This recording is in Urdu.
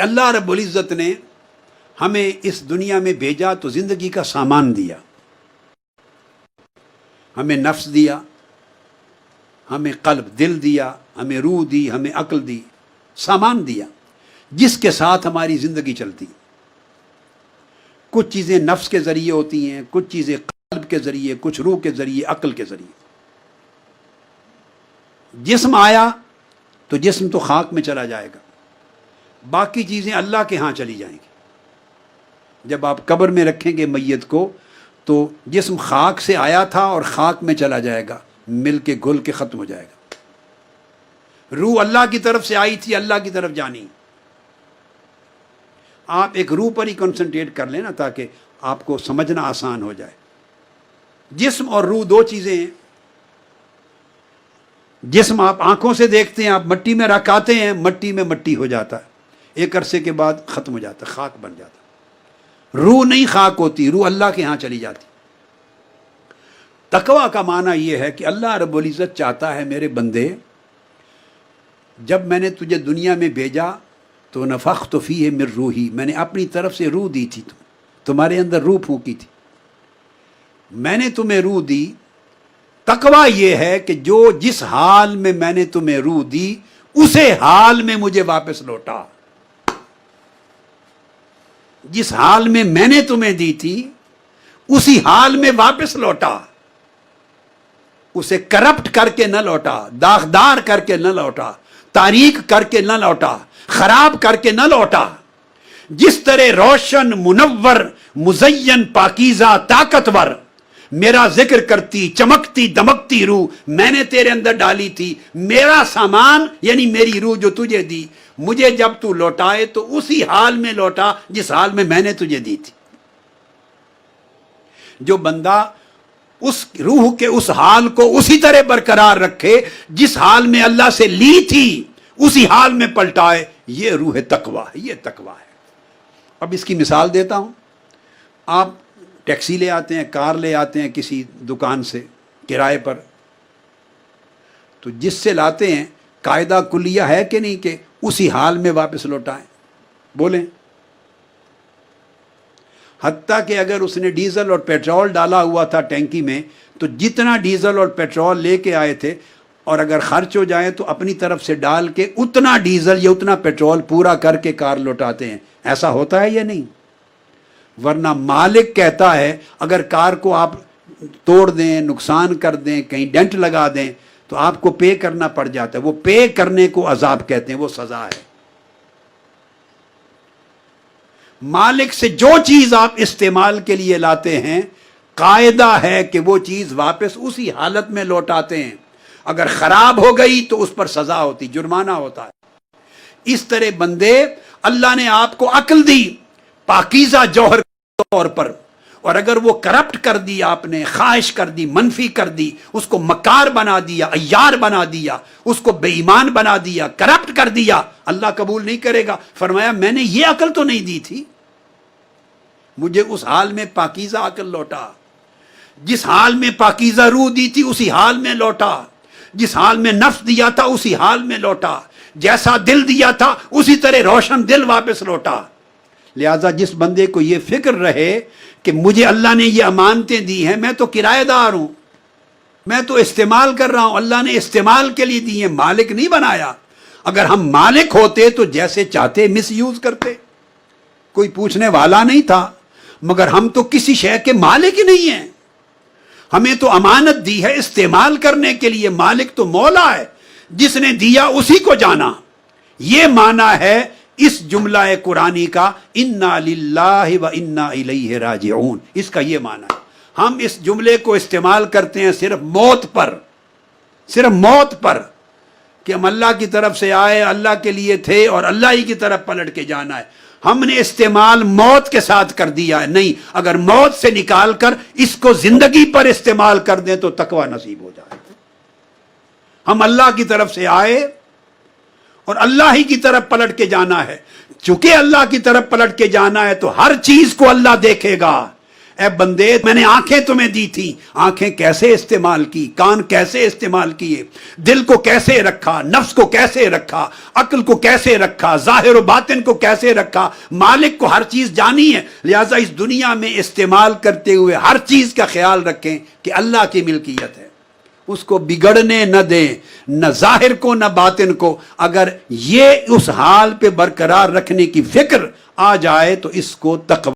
کہ اللہ رب العزت نے ہمیں اس دنیا میں بھیجا تو زندگی کا سامان دیا، ہمیں نفس دیا، ہمیں قلب دل دیا، ہمیں روح دی، ہمیں عقل دی، سامان دیا جس کے ساتھ ہماری زندگی چلتی۔ کچھ چیزیں نفس کے ذریعے ہوتی ہیں، کچھ چیزیں قلب کے ذریعے، کچھ روح کے ذریعے، عقل کے ذریعے۔ جسم آیا تو جسم تو خاک میں چلا جائے گا، باقی چیزیں اللہ کے ہاں چلی جائیں گی۔ جب آپ قبر میں رکھیں گے میت کو تو جسم خاک سے آیا تھا اور خاک میں چلا جائے گا، مل کے گھل کے ختم ہو جائے گا۔ روح اللہ کی طرف سے آئی تھی، اللہ کی طرف جانی۔ آپ ایک روح پر ہی کنسنٹریٹ کر لیں نا تاکہ آپ کو سمجھنا آسان ہو جائے۔ جسم اور روح دو چیزیں ہیں۔ جسم آپ آنکھوں سے دیکھتے ہیں، آپ مٹی میں رکھ آتے ہیں، مٹی میں مٹی ہو جاتا ہے، ایک عرصے کے بعد ختم ہو جاتا ہے، خاک بن جاتا ہے۔ روح نہیں خاک ہوتی، روح اللہ کے ہاں چلی جاتی۔ تقویٰ کا معنی یہ ہے کہ اللہ رب العزت چاہتا ہے میرے بندے، جب میں نے تجھے دنیا میں بھیجا تو نفخت فیہ من روحی، میں نے اپنی طرف سے روح دی تھی، تمہارے اندر روح پھونکی تھی، میں نے تمہیں روح دی۔ تقویٰ یہ ہے کہ جو جس حال میں میں نے تمہیں روح دی اسے حال میں مجھے واپس لوٹا۔ جس حال میں میں نے تمہیں دی تھی اسی حال میں واپس لوٹا، اسے کرپٹ کر کے نہ لوٹا، داغدار کر کے نہ لوٹا، تاریک کر کے نہ لوٹا، خراب کر کے نہ لوٹا۔ جس طرح روشن، منور، مزین، پاکیزہ، طاقتور میرا ذکر کرتی، چمکتی دمکتی روح میں نے تیرے اندر ڈالی تھی، میرا سامان یعنی میری روح جو تجھے دی، مجھے جب تو لوٹائے تو اسی حال میں لوٹا جس حال میں نے تجھے دی تھی۔ جو بندہ اس روح کے اس حال کو اسی طرح برقرار رکھے جس حال میں اللہ سے لی تھی، اسی حال میں پلٹائے، یہ روح تقویٰ ہے، یہ تقویٰ ہے۔ اب اس کی مثال دیتا ہوں۔ آپ ٹیکسی لے آتے ہیں، کار لے آتے ہیں کسی دکان سے کرائے پر، تو جس سے لاتے ہیں قاعدہ کلیہ ہے کہ نہیں کہ اسی حال میں واپس لوٹائیں؟ بولیں۔ حتیٰ کہ اگر اس نے ڈیزل اور پیٹرول ڈالا ہوا تھا ٹینکی میں تو جتنا ڈیزل اور پیٹرول لے کے آئے تھے اور اگر خرچ ہو جائے تو اپنی طرف سے ڈال کے اتنا ڈیزل یا اتنا پیٹرول پورا کر کے کار لوٹاتے ہیں۔ ایسا ہوتا ہے یا نہیں؟ ورنہ مالک کہتا ہے اگر کار کو آپ توڑ دیں، نقصان کر دیں، کہیں ڈینٹ لگا دیں تو آپ کو پے کرنا پڑ جاتا ہے۔ وہ پے کرنے کو عذاب کہتے ہیں، وہ سزا ہے۔ مالک سے جو چیز آپ استعمال کے لیے لاتے ہیں قاعدہ ہے کہ وہ چیز واپس اسی حالت میں لوٹاتے ہیں۔ اگر خراب ہو گئی تو اس پر سزا ہوتی، جرمانہ ہوتا ہے۔ اس طرح بندے، اللہ نے آپ کو عقل دی پاکیزہ جوہر کے طور پر، اور اگر وہ کرپٹ کر دی، آپ نے خواہش کر دی، منفی کر دی، اس کو مکار بنا دیا، عیار بنا دیا، اس کو بے ایمان بنا دیا، کرپٹ کر دیا، اللہ قبول نہیں کرے گا۔ فرمایا میں نے یہ عقل تو نہیں دی تھی، مجھے اس حال میں پاکیزہ عقل لوٹا، جس حال میں پاکیزہ روح دی تھی اسی حال میں لوٹا، جس حال میں نفس دیا تھا اسی حال میں لوٹا، جیسا دل دیا تھا اسی طرح روشن دل واپس لوٹا۔ لہذا جس بندے کو یہ فکر رہے کہ مجھے اللہ نے یہ امانتیں دی ہیں، میں تو کرایہ دار ہوں، میں تو استعمال کر رہا ہوں، اللہ نے استعمال کے لیے دی ہیں، مالک نہیں بنایا۔ اگر ہم مالک ہوتے تو جیسے چاہتے مس یوز کرتے، کوئی پوچھنے والا نہیں تھا، مگر ہم تو کسی شے کے مالک ہی نہیں ہیں۔ ہمیں تو امانت دی ہے استعمال کرنے کے لیے، مالک تو مولا ہے، جس نے دیا اسی کو جانا۔ یہ معنی ہے اس جملہ قرآنی کا انا للہ و انا الیہ راجعون، اس کا یہ معنی ہے۔ ہم اس جملے کو استعمال کرتے ہیں صرف موت پر، صرف موت پر، کہ ہم اللہ کی طرف سے آئے، اللہ کے لیے تھے اور اللہ ہی کی طرف پلٹ کے جانا ہے۔ ہم نے استعمال موت کے ساتھ کر دیا ہے، نہیں، اگر موت سے نکال کر اس کو زندگی پر استعمال کر دیں تو تقویٰ نصیب ہو جائے۔ ہم اللہ کی طرف سے آئے اور اللہ ہی کی طرف پلٹ کے جانا ہے۔ چونکہ اللہ کی طرف پلٹ کے جانا ہے تو ہر چیز کو اللہ دیکھے گا، اے بندے میں نے آنکھیں تمہیں دی تھی، آنکھیں کیسے استعمال کی، کان کیسے استعمال کیے، دل کو کیسے رکھا، نفس کو کیسے رکھا، عقل کو کیسے رکھا، ظاہر و باطن کو کیسے رکھا۔ مالک کو ہر چیز جانی ہے، لہٰذا اس دنیا میں استعمال کرتے ہوئے ہر چیز کا خیال رکھیں کہ اللہ کی ملکیت ہے، اس کو بگڑنے نہ دیں، نہ ظاہر کو نہ باطن کو۔ اگر یہ اس حال پہ برقرار رکھنے کی فکر آ جائے تو اس کو تقوی